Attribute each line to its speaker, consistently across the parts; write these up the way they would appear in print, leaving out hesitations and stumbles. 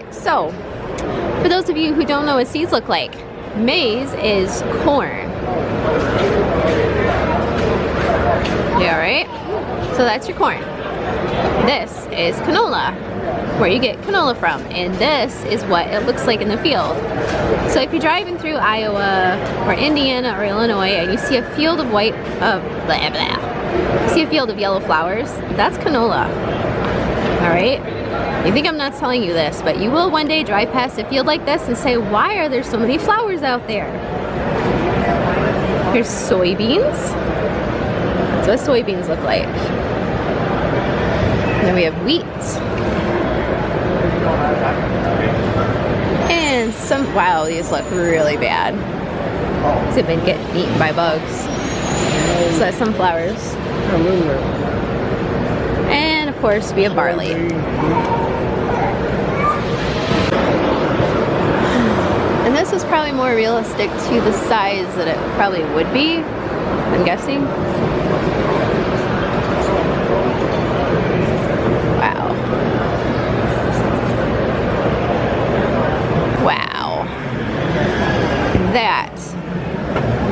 Speaker 1: right, so for those of you who don't know what seeds look like, maize is corn. Yeah, right? So that's your corn. This is canola, where you get canola from, and this is what it looks like in the field. So if you're driving through Iowa or Indiana or Illinois and you see a field of white, you see a field of yellow flowers, that's canola. All right? You think I'm not telling you this, but you will one day drive past a field like this and say, why are there so many flowers out there? Here's soybeans. That's what soybeans look like. Then we have wheat. And some, wow, these look really bad. They've been getting eaten by bugs. So that's sunflowers. And of course we have barley. And this is probably more realistic to the size that it probably would be, I'm guessing. Wow. Wow. That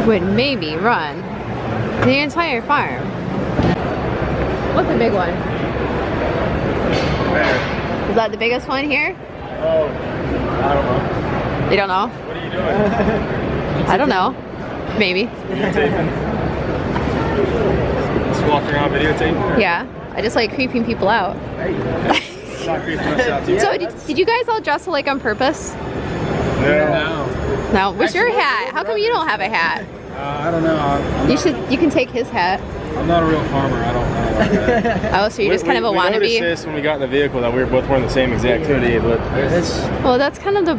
Speaker 1: would maybe run the entire farm. What's the big one? Where? Is that the biggest one here?
Speaker 2: Oh, I don't know.
Speaker 1: You don't know?
Speaker 2: What are you doing?
Speaker 1: I don't know. Maybe.
Speaker 2: Videotaping? Just walking around videotaping? Or?
Speaker 1: Yeah. I just like creeping people out.
Speaker 2: It's not creeping us out too.
Speaker 1: So did you guys all dress like on purpose?
Speaker 2: No.
Speaker 1: No. Where's your hat? How come you don't have a hat?
Speaker 2: I don't know.
Speaker 1: You can take his hat.
Speaker 2: I'm not a real farmer. I don't know about that.
Speaker 1: Oh, so you're just kind of a wannabe?
Speaker 2: We noticed this when we got in the vehicle that we were both wearing the same exact hoodie, but it's
Speaker 1: well, that's kind of the.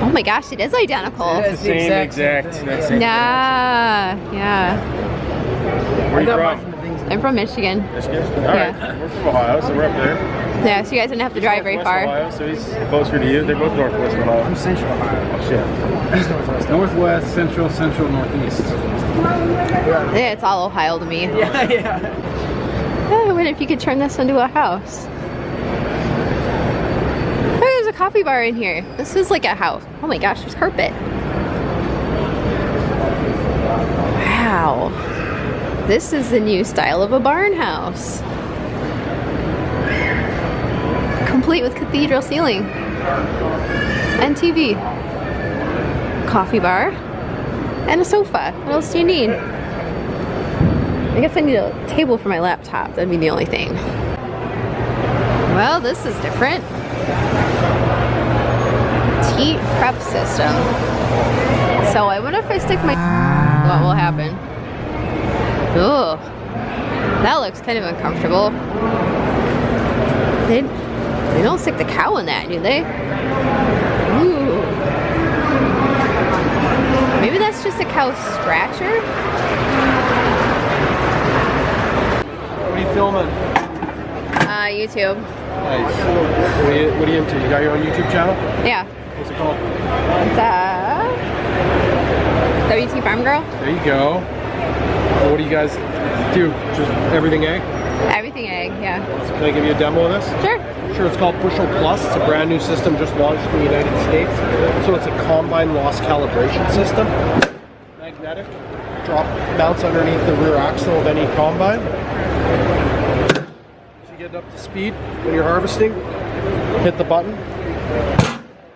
Speaker 1: Oh my gosh, it is identical.
Speaker 2: the same exact.
Speaker 1: Yeah, yeah.
Speaker 2: Where are you from?
Speaker 1: I'm from Michigan.
Speaker 2: Michigan? Alright. We're from Ohio, so we're up there.
Speaker 1: Yeah, so you guys didn't have to drive very far.
Speaker 2: Ohio, so he's closer to you. They're both northwest Ohio.
Speaker 3: I'm central Ohio.
Speaker 2: Oh shit.
Speaker 3: He's northwest. Northwest, central, central, northeast.
Speaker 1: Yeah, it's all Ohio to me.
Speaker 3: Yeah, yeah.
Speaker 1: I wonder if you could turn this into a house. Oh, there's a coffee bar in here. This is like a house. Oh my gosh, there's carpet. Wow. This is the new style of a barn house. Complete with cathedral ceiling. And TV. Coffee bar. And a sofa. What else do you need? I guess I need a table for my laptop. That'd be the only thing. Well, this is different. Heat prep system. So I wonder if I stick my what will happen? Ooh, that looks kind of uncomfortable. They don't stick the cow in that, do they? Ooh. Maybe that's just a cow scratcher?
Speaker 2: What are you filming?
Speaker 1: YouTube.
Speaker 2: Nice. What are you into? You got your own YouTube channel?
Speaker 1: Yeah.
Speaker 2: What's it called?
Speaker 1: It's WTFarm Girl.
Speaker 2: There you go. What do you guys do? Just everything egg?
Speaker 1: Everything egg, yeah.
Speaker 2: So can I give you a demo of this?
Speaker 1: Sure.
Speaker 2: Sure, it's called Bushel Plus. It's a brand new system just launched in the United States. So it's a combine loss calibration system. Magnetic. Bounce underneath the rear axle of any combine. So you get it up to speed when you're harvesting. Hit the button.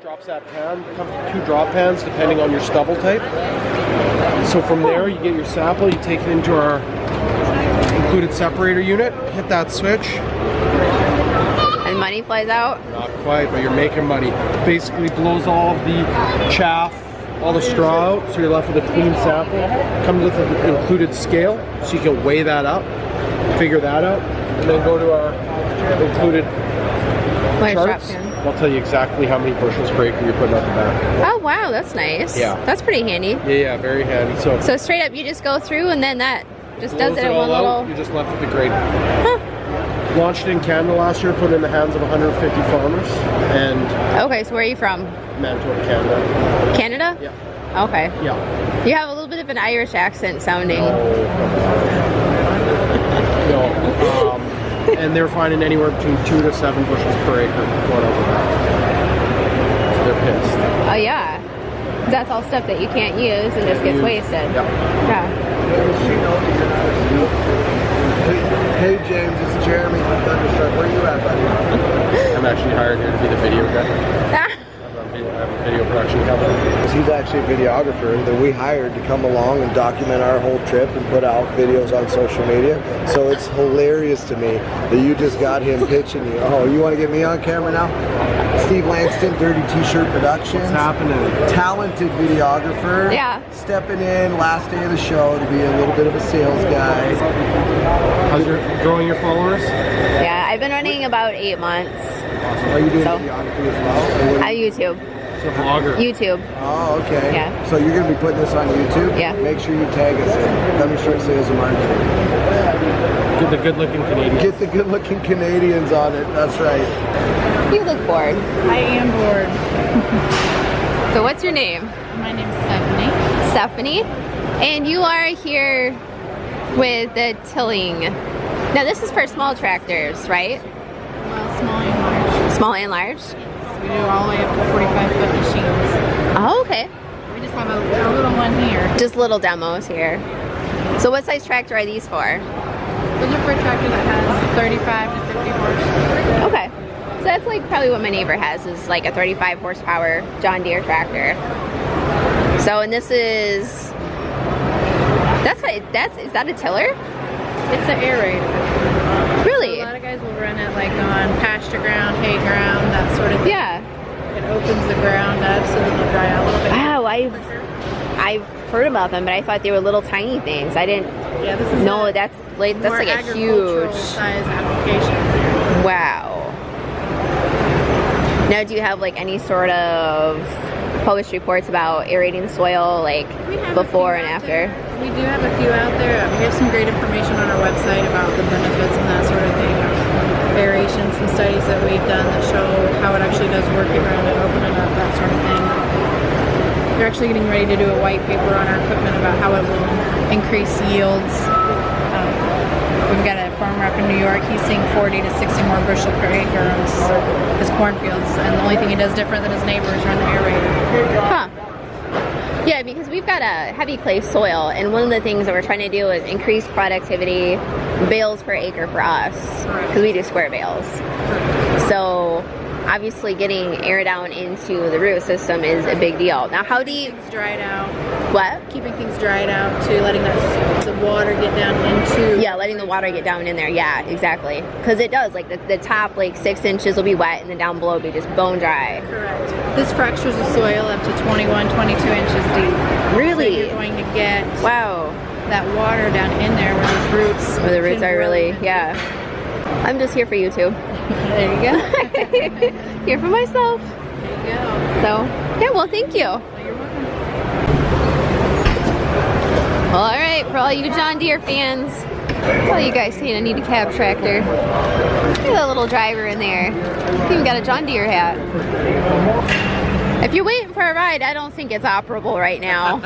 Speaker 2: Drops that pan. Comes with 2 drop pans depending on your stubble type. So from there you get your sample, you take it into our included separator unit, hit that switch.
Speaker 1: And money flies out?
Speaker 2: Not quite, but you're making money. Basically blows all of the chaff, all the straw out, so you're left with a clean sample. Comes with an included scale, so you can weigh that up, figure that out, and then go to our included charts. I'll tell you exactly how many bushels per acre you're putting out the back.
Speaker 1: Oh wow, that's nice.
Speaker 2: Yeah.
Speaker 1: That's pretty handy.
Speaker 2: Yeah, very handy. So
Speaker 1: straight up you just go through and then that just does it in one little...
Speaker 2: You're just left with the grade.
Speaker 1: Huh.
Speaker 2: Launched it in Canada last year, put it in the hands of 150 farmers, and...
Speaker 1: Okay, so where are you from?
Speaker 2: Manitoba, Canada.
Speaker 1: Canada?
Speaker 2: Yeah.
Speaker 1: Okay.
Speaker 2: Yeah.
Speaker 1: You have a little bit of an Irish accent sounding.
Speaker 2: No. And they're finding anywhere between 2 to 7 bushels per acre going over that. pissed.
Speaker 1: Oh yeah. That's all stuff that you can't use and just gets wasted.
Speaker 2: Yep.
Speaker 1: Yeah.
Speaker 4: Hey James, it's Jeremy from Thunderstruck. Where are you at, buddy?
Speaker 2: I'm actually hired here to be the video guy.
Speaker 1: Ah.
Speaker 2: I have a video production company.
Speaker 4: He's actually a videographer that we hired to come along and document our whole trip and put out videos on social media. So it's hilarious to me that you just got him pitching you. Oh, you want to get me on camera now? Steve Langston, Dirty T-Shirt Productions.
Speaker 2: What's happening?
Speaker 4: Talented videographer.
Speaker 1: Yeah.
Speaker 4: Stepping in last day of the show to be a little bit of a sales guy.
Speaker 2: How's your growing your followers?
Speaker 1: Yeah, I've been running about 8 months.
Speaker 4: Awesome. Are you doing videography as well?
Speaker 1: On YouTube.
Speaker 2: So vlogger.
Speaker 1: YouTube.
Speaker 4: Oh, okay.
Speaker 1: Yeah.
Speaker 4: So you're going to be putting this on YouTube?
Speaker 1: Yeah.
Speaker 4: Make sure you tag us in Thunderstruck Sales and Marketing.
Speaker 2: Get the good-looking Canadians.
Speaker 4: Get the good-looking Canadians on it. That's right.
Speaker 1: You look bored.
Speaker 5: I am bored.
Speaker 1: So what's your name?
Speaker 5: My name's Stephanie.
Speaker 1: Stephanie. And you are here with the tilling. Now this is for small tractors, right?
Speaker 5: Well, small and large.
Speaker 1: Small and large?
Speaker 5: We do all the way up to 45-foot machines.
Speaker 1: Oh, okay.
Speaker 5: We just have a little one here.
Speaker 1: Just little demos here. So what size tractor are these for?
Speaker 5: Those are for a tractor that has 35 to 50 horse.
Speaker 1: Okay. So that's like probably what my neighbor has, is like a 35 horsepower John Deere tractor. So, and this is, is that a tiller?
Speaker 5: It's an aerator.
Speaker 1: Really?
Speaker 5: A lot of guys will run it like on pasture ground, hay ground, that sort of thing.
Speaker 1: Yeah.
Speaker 5: It opens the ground up so that it'll dry out a little bit.
Speaker 1: Wow, I've heard about them, but I thought they were little tiny things. I didn't
Speaker 5: Yeah, this is
Speaker 1: know that's like a
Speaker 5: agricultural
Speaker 1: huge
Speaker 5: size application.
Speaker 1: Wow. Now, do you have like any sort of published reports about aerating the soil, like
Speaker 5: We have
Speaker 1: before
Speaker 5: a
Speaker 1: and
Speaker 5: few out
Speaker 1: after?
Speaker 5: there. We do have a few out there. We have some great information on our website about the benefits and that sort of thing. Aeration, some studies that we've done that show how it actually does work around it, opening up, that sort of thing. We're actually getting ready to do a white paper on our equipment about how it will increase yields. We've got a farmer up in New York. He's seeing 40 to 60 more bushel per acre on his cornfields, and the only thing he does different than his neighbor is run the aerator.
Speaker 1: Huh. Yeah, because we've got a heavy clay soil, and one of the things that we're trying to do is increase productivity, bales per acre for us, because we do square bales. So obviously getting air down into the root system is a big deal. Now, how do you...
Speaker 5: Things dried out.
Speaker 1: What?
Speaker 5: Keeping things dried out too, letting the water get down into...
Speaker 1: Yeah, letting the water get down in there. Yeah, exactly. Because it does, like the top like 6 inches will be wet, and then down below will be just bone dry.
Speaker 5: Correct. This fractures the soil up to 21, 22 inches deep.
Speaker 1: Really?
Speaker 5: So you're going to get
Speaker 1: Wow.
Speaker 5: that water down in there where those roots...
Speaker 1: Where the roots
Speaker 5: can
Speaker 1: are really,
Speaker 5: grow.
Speaker 1: yeah. I'm just here for you two.
Speaker 5: There you go.
Speaker 1: Here for myself.
Speaker 5: There you go.
Speaker 1: So, yeah, well, thank you.
Speaker 5: Well, you're welcome.
Speaker 1: Well, all right, for all you John Deere fans, that's all you guys saying I need a cab tractor. Look at that little driver in there. He's even got a John Deere hat. If you're waiting for a ride, I don't think it's operable right now.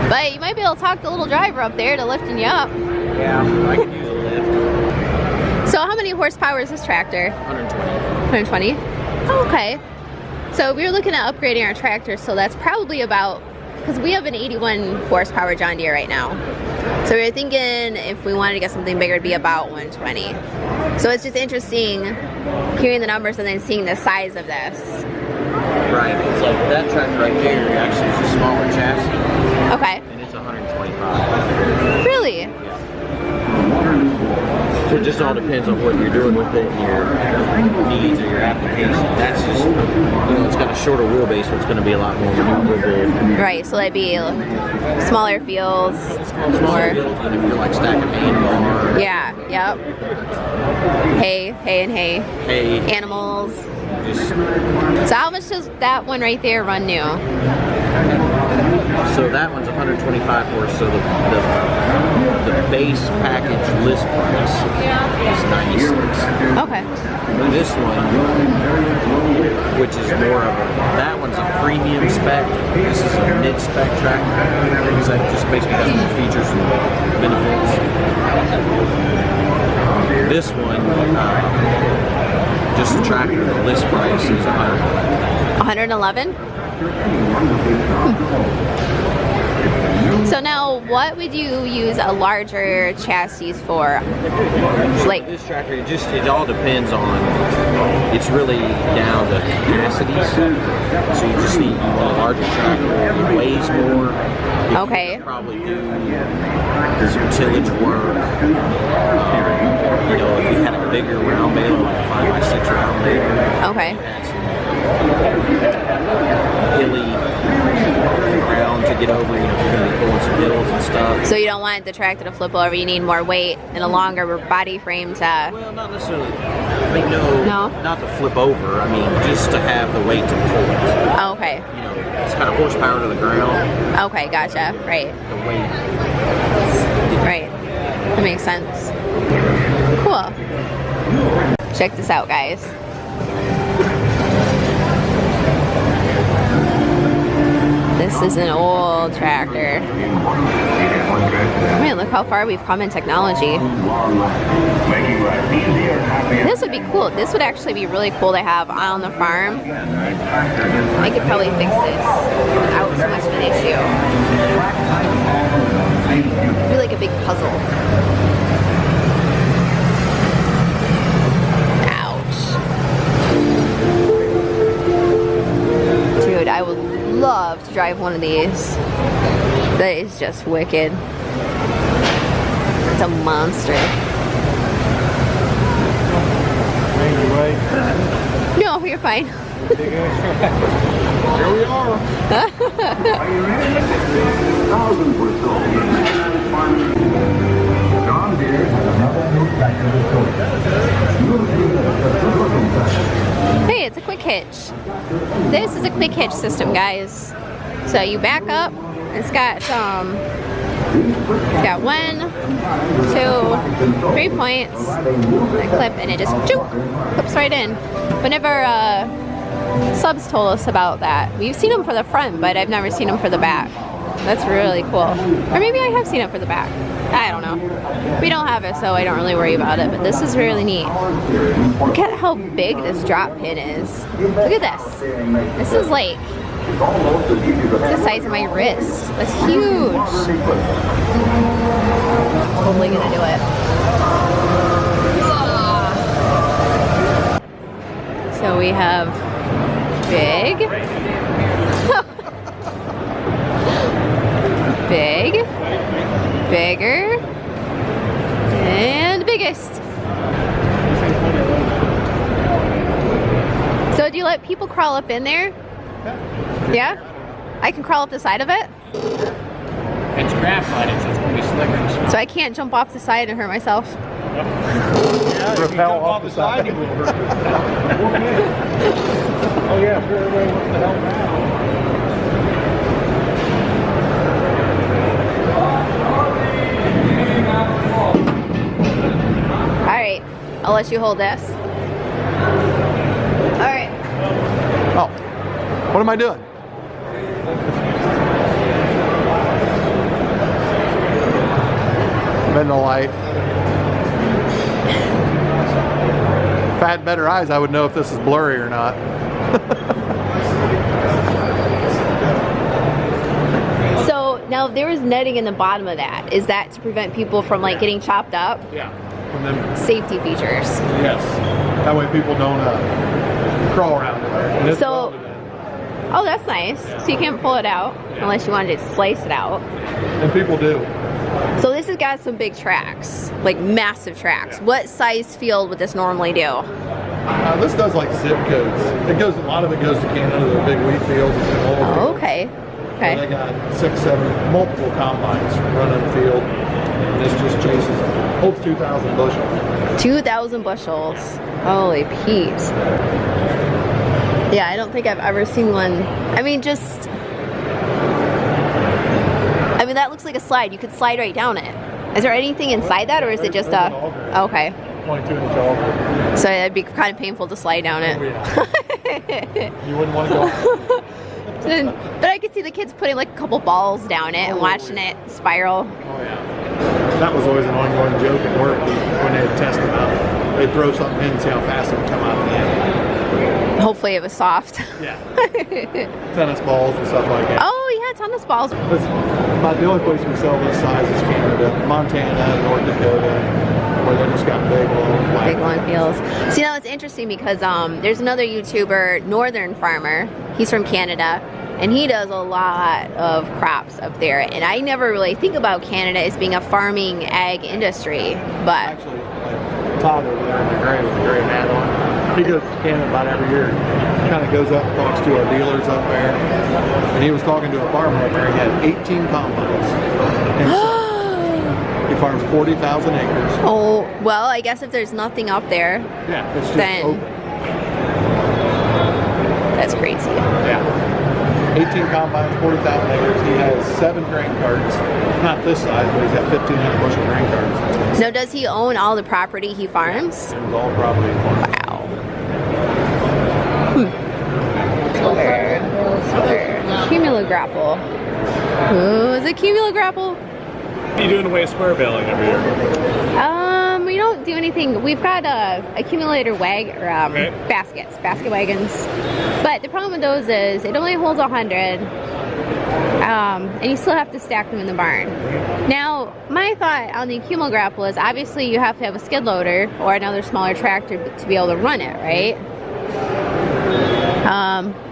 Speaker 1: But you might be able to talk the little driver up there to lifting you up.
Speaker 2: Yeah, I could use a lift.
Speaker 1: So how many horsepower is this tractor?
Speaker 2: 120.
Speaker 1: 120? Oh, okay. So we were looking at upgrading our tractor, so that's probably about, because we have an 81 horsepower John Deere right now. So we were thinking if we wanted to get something bigger, it'd be about 120. So it's just interesting hearing the numbers and then seeing the size of this.
Speaker 6: Right, it's like that tractor right there actually is a smaller chassis,
Speaker 1: Okay.
Speaker 6: and it's 125.
Speaker 1: Really?
Speaker 6: So it just all depends on what you're doing with it and your needs or your application. That's just, it's got a shorter wheelbase, so it's going to be a lot more maneuverable.
Speaker 1: Right, so that'd be smaller fields.
Speaker 6: Smaller fields, but if you're like stacking hay in a barn,
Speaker 1: Yeah, yep. Hay and hay.
Speaker 6: hay,
Speaker 1: Animals.
Speaker 6: just,
Speaker 1: So how much does that one right there run new?
Speaker 6: so that one's 125 horse, so the base package list price is 96.
Speaker 1: Okay.
Speaker 6: This one, which is more of that one's a premium spec. This is a mid-spec tractor, because that just basically has more features and benefits. This one, just the tractor, the list price is $100.
Speaker 1: 111? So now, what would you use a larger chassis for? Like
Speaker 6: this tractor, it all depends on. It's really down to capacities. So you just need a larger tractor. It weighs more.
Speaker 1: Okay.
Speaker 6: You could probably do some tillage work. You know, if you had a bigger round bale, like a 5x6 round bale.
Speaker 1: Okay.
Speaker 6: Hilly ground to get over, you know, if you're going to be pulling some hills and stuff.
Speaker 1: So you don't want the tractor to flip over, you need more weight and a longer body frame to...
Speaker 6: Well, not necessarily. I mean, no, not to flip over. I mean, just to have the weight to pull it.
Speaker 1: Oh, okay.
Speaker 6: You know, it's kind of horsepower to the ground.
Speaker 1: Okay, gotcha. Right.
Speaker 6: The weight.
Speaker 1: Right. That makes sense. Cool. Check this out, guys. This is an old tractor. Man, look how far we've come in technology. This would be cool. This would actually be really cool to have on the farm. I could probably fix this without too much of an issue. It'd be like a big puzzle. Ouch. Dude, I would love to drive one of these. That is just wicked. It's a monster. No, you're fine.
Speaker 2: Here we are.
Speaker 1: Hey, it's a quick hitch. This is a quick hitch system, guys. So you back up. It's got it's got 1, 2, 3 points. A clip, and it just clips right in. Whenever subs told us about that, we've seen them for the front, but I've never seen them for the back. That's really cool. Or maybe I have seen it for the back. I don't know. We don't have it, so I don't really worry about it, but this is really neat. Look at how big this drop pin is. Look at this. This is like, it's the size of my wrist. That's huge. Totally gonna do it. So we have big, big, bigger, and biggest. So do you let people crawl up in there? Yeah? I can crawl up the side of it?
Speaker 3: It's graphite, so it's going to be slicker and small.
Speaker 1: So I can't jump off the side and hurt myself?
Speaker 2: Yeah, if you jump off the side, you will hurt yourself. Oh yeah, sure, everybody wants to help out.
Speaker 1: Alright, I'll let you hold this. Alright.
Speaker 2: Oh, what am I doing? Bend the light. If I had better eyes, I would know if this is blurry or not.
Speaker 1: So now there was netting in the bottom of that. Is that to prevent people from like getting chopped up?
Speaker 2: Yeah. And then,
Speaker 1: Safety features.
Speaker 2: yes. That way people don't crawl around in there. And it's
Speaker 1: So-
Speaker 2: welded in.
Speaker 1: Oh, that's nice. So you can't pull it out unless you wanted to slice it out.
Speaker 2: And people do.
Speaker 1: So this has got some big tracks, like massive tracks. What size field would this normally do?
Speaker 2: This does like zip codes. It goes. A lot of it goes to Canada, the big wheat fields and oil
Speaker 1: Oh,
Speaker 2: fields.
Speaker 1: okay.
Speaker 2: So they
Speaker 1: Okay.
Speaker 2: got 6, 7, multiple combines running the field. And this just chases, holds 2,000 bushels.
Speaker 1: 2,000 bushels. Holy Pete. Yeah, I don't think I've ever seen one. I mean, that looks like a slide. You could slide right down it. Is there anything inside that, or is it just a... Okay.
Speaker 2: 22-inch auger.
Speaker 1: So it'd be kind of painful to slide down it.
Speaker 2: Oh, yeah. You wouldn't want to go.
Speaker 1: But I could see the kids putting like a couple balls down it and watching it spiral.
Speaker 2: Oh yeah. That was always an ongoing joke at work when they would test them out. They'd throw something in and see how fast it would come out at the end.
Speaker 1: Hopefully it was soft.
Speaker 2: Yeah. Tennis balls and stuff like that.
Speaker 1: Oh yeah, tennis balls.
Speaker 2: About the only place we sell this size is Canada, Montana, North Dakota, where they just got big long
Speaker 1: fields. So you know, it's interesting because there's another YouTuber, Northern Farmer. He's from Canada, and he does a lot of crops up there. And I never really think about Canada as being a farming ag industry, but
Speaker 2: actually, like Todd over there in the gray with the gray hat on, he goes to Canada about every year. Kind of goes up and talks to our dealers up there, and he was talking to a farmer up there. He had 18 combines. He farms 40,000 acres.
Speaker 1: Oh, well, I guess if there's nothing up there,
Speaker 2: yeah, it's just
Speaker 1: then
Speaker 2: open.
Speaker 1: That's crazy.
Speaker 2: Yeah. 18 combines, 40,000 acres. He has 7 grain carts. Not this size, but he's got 1,500 bushel grain carts.
Speaker 1: Now, does he own all the property he farms?
Speaker 2: It was all property he farms.
Speaker 1: Wow. Cumulograpple. Ooh, is it cumulograpple?
Speaker 7: What are you doing in the way of square baling every year?
Speaker 1: We don't do anything. We've got accumulator baskets, basket wagons. But the problem with those is it only holds 100. And you still have to stack them in the barn. Now, my thought on the accumulograpple is obviously you have to have a skid loader or another smaller tractor to be able to run it, right?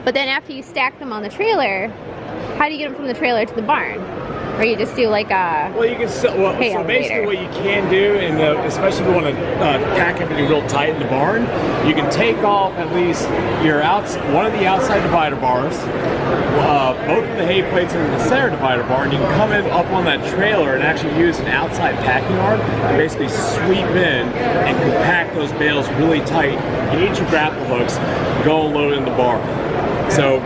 Speaker 1: But then after you stack them on the trailer, how do you get them from the trailer to the barn? Or you just do like a
Speaker 7: well, you can still, so basically what you can do, and especially if you want to pack everything real tight in the barn, you can take off at least your one of the outside divider bars, both of the hay plates and the center divider bar, and you can come in up on that trailer and actually use an outside packing arm to basically sweep in and compact those bales really tight, get your grapple hooks, go and load in the barn. So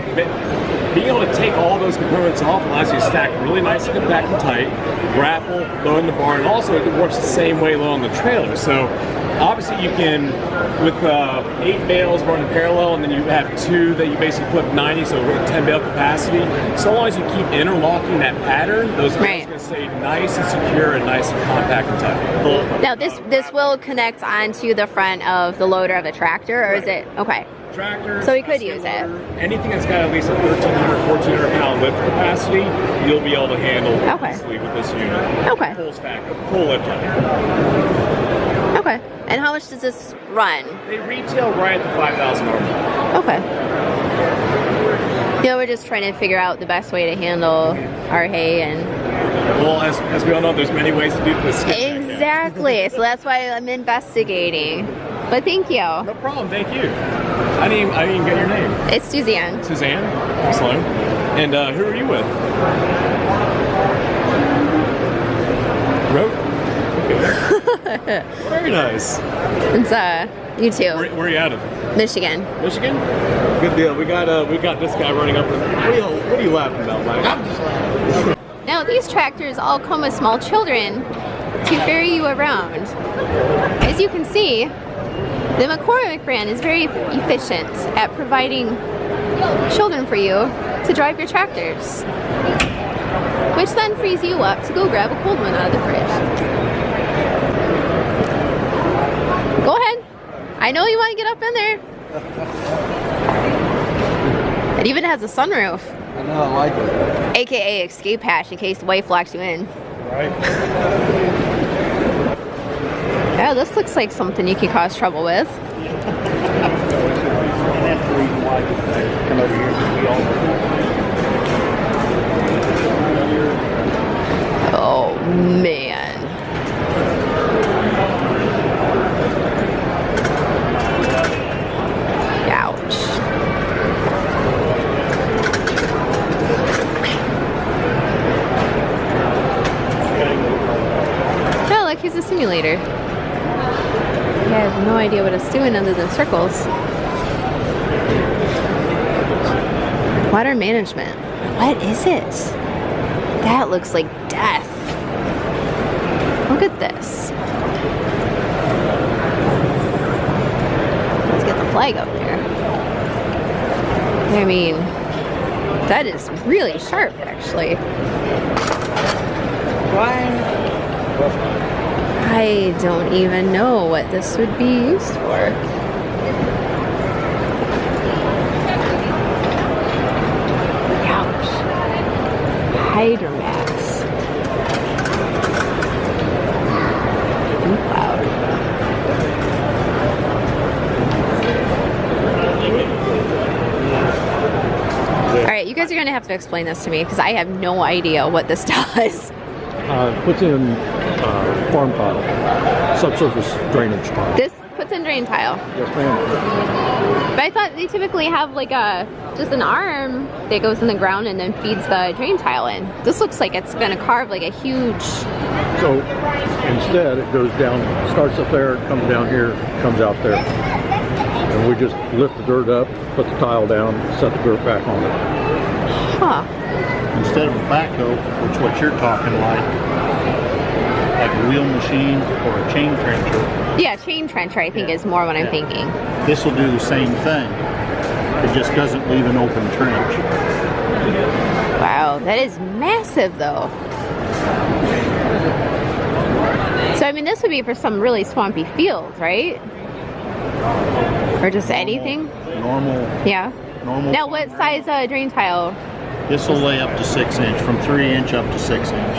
Speaker 7: being able to take all those components off allows you to stack really nice and compact and tight, grapple, load in the barn, and also it works the same way load on the trailer. So obviously you can, with 8 bales running parallel, and then you have 2 that you basically flip 90, so 10 bale capacity. So long as you keep interlocking that pattern, those bales are going to stay nice and secure and nice and compact and tight.
Speaker 1: Now this will connect onto the front of the loader of the tractor, or is it, okay.
Speaker 7: Tractor,
Speaker 1: so we could use it.
Speaker 7: Anything that's got at least a 1,300, 1,400 pound lift capacity, you'll be able to handle easily with this unit.
Speaker 1: Okay.
Speaker 7: Full stack, full lift height.
Speaker 1: Okay. And how much does this run?
Speaker 7: They retail right at the 5,000 mark.
Speaker 1: Okay. You know, we're just trying to figure out the best way to handle our hay and.
Speaker 7: Well, as we all know, there's many ways to do this.
Speaker 1: Exactly. So that's why I'm investigating. But thank you.
Speaker 7: No problem. Thank you. I didn't even get your name.
Speaker 1: It's Suzanne.
Speaker 7: Suzanne. Excellent. And who are you with? Rope. Okay. Very nice.
Speaker 1: It's you too.
Speaker 7: Where are you out of?
Speaker 1: Michigan.
Speaker 7: Michigan. Good deal. We got this guy running up. What are you laughing about, Mike? I'm just laughing.
Speaker 1: Now these tractors all come with small children to ferry you around. As you can see, the McCormick brand is very efficient at providing children for you to drive your tractors, which then frees you up to go grab a cold one out of the fridge. Go ahead. I know you want to get up in there. It even has a sunroof.
Speaker 4: I know, I like it.
Speaker 1: AKA escape hatch in case the wife locks you in.
Speaker 7: Right.
Speaker 1: Yeah, this looks like something you could cause trouble with. Oh man. Ouch. Oh, look, here's a simulator. I have no idea what it's doing other than circles. Water management. What is it? That looks like death. Look at this. Let's get the flag up there. I mean, that is really sharp, actually. I don't even know what this would be used for. Hydromax. Cloud. Alright, you guys are going to have to explain this to me because I have no idea what this does.
Speaker 8: Puts in farm tile, subsurface drainage tile.
Speaker 1: This puts in drain tile.
Speaker 8: Yes, ma'am.
Speaker 1: But I thought they typically have like just an arm that goes in the ground and then feeds the drain tile in. This looks like it's going to carve like a huge...
Speaker 8: So instead it goes down, starts up there, comes down here, comes out there. And we just lift the dirt up, put the tile down, set the dirt back on it.
Speaker 1: Huh.
Speaker 9: Instead of a backhoe, which what you're talking like a wheel machine or a chain trencher.
Speaker 1: Yeah, chain trencher I think is more what I'm thinking.
Speaker 9: This will do the same thing. It just doesn't leave an open trench.
Speaker 1: Wow, that is massive though. So I mean this would be for some really swampy fields, right? Or just anything?
Speaker 9: Normal.
Speaker 1: Yeah.
Speaker 9: Normal.
Speaker 1: Now what size drain tile?
Speaker 9: This will lay up to 6 inch, from 3 inch up to 6 inch.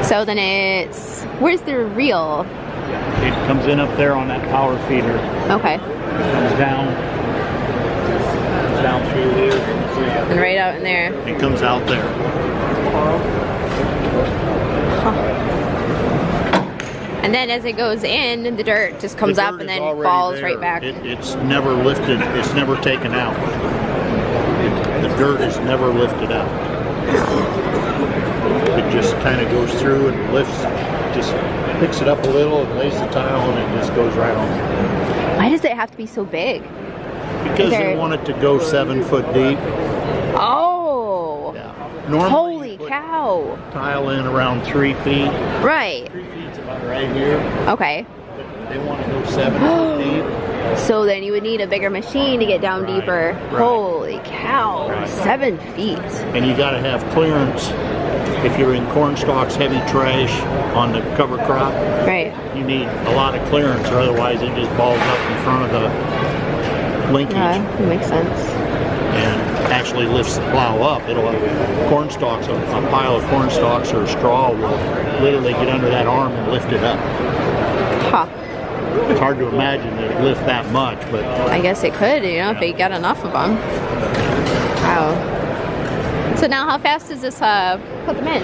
Speaker 1: So then it's, where's the reel?
Speaker 9: It comes in up there on that power feeder.
Speaker 1: Okay.
Speaker 9: Comes down through here.
Speaker 1: And right out in there.
Speaker 9: It comes out there.
Speaker 1: And then as it goes in, the dirt just comes up and then falls right back.
Speaker 9: It's never lifted, it's never taken out. The dirt is never lifted out. It just kind of goes through and lifts, just picks it up a little and lays the tile and it just goes right on.
Speaker 1: Why does it have to be so big?
Speaker 9: Because they want it to go 7 foot deep.
Speaker 1: Oh!
Speaker 9: Yeah. Normally,
Speaker 1: holy cow!
Speaker 9: Tile in around 3 feet.
Speaker 1: Right.
Speaker 9: 3 feet's about right here.
Speaker 1: Okay.
Speaker 9: But they want to go 7 foot deep.
Speaker 1: So then you would need a bigger machine to get down deeper.
Speaker 9: Right.
Speaker 1: Holy cow!
Speaker 9: Right.
Speaker 1: 7 feet.
Speaker 9: And you got to have clearance. If you're in corn stalks, heavy trash on the cover crop,
Speaker 1: right?
Speaker 9: You need a lot of clearance, or otherwise it just balls up in front of the linkage.
Speaker 1: Yeah, that makes sense.
Speaker 9: And actually lifts the plow up. It'll have corn stalks, a pile of corn stalks or straw will literally get under that arm and lift it up.
Speaker 1: Huh.
Speaker 9: It's hard to imagine that it lift that much, but
Speaker 1: I guess it could, you know, if they got enough of them. Wow. So now how fast does this put them in?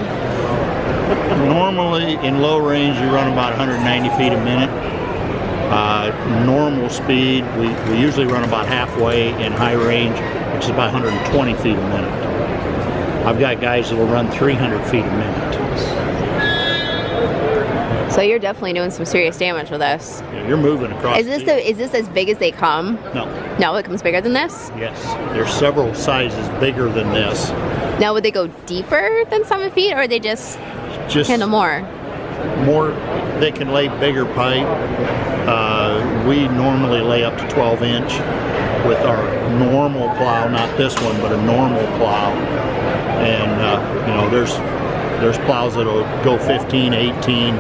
Speaker 9: normally in low range you run about 190 feet a minute. Normal speed, we usually run about halfway. In high range, which is about 120 feet a minute. I've got guys that will run 300 feet a minute.
Speaker 1: So you're definitely doing some serious damage with this.
Speaker 9: Yeah, you're moving across.
Speaker 1: Is this as big as they come?
Speaker 9: No.
Speaker 1: No, it comes bigger than this?
Speaker 9: Yes. There's several sizes bigger than this.
Speaker 1: Now would they go deeper than 7 feet, or are they just handle more?
Speaker 9: More, they can lay bigger pipe. We normally lay up to 12 inch with our normal plow, not this one, but a normal plow. And you know, there's plows that'll go 15, 18.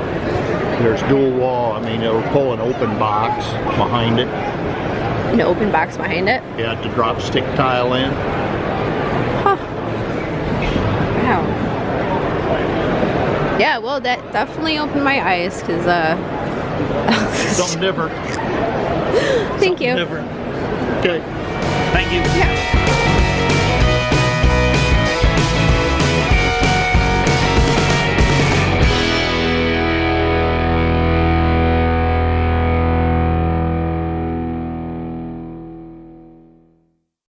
Speaker 9: There's dual wall. I mean, it'll pull an open box behind it.
Speaker 1: An open box behind it?
Speaker 9: Yeah, to drop stick tile in.
Speaker 1: Huh. Wow. Yeah, well, that definitely opened my eyes, because
Speaker 9: something different.
Speaker 1: Thank you.
Speaker 9: Different. Okay. Thank you.
Speaker 1: Yeah.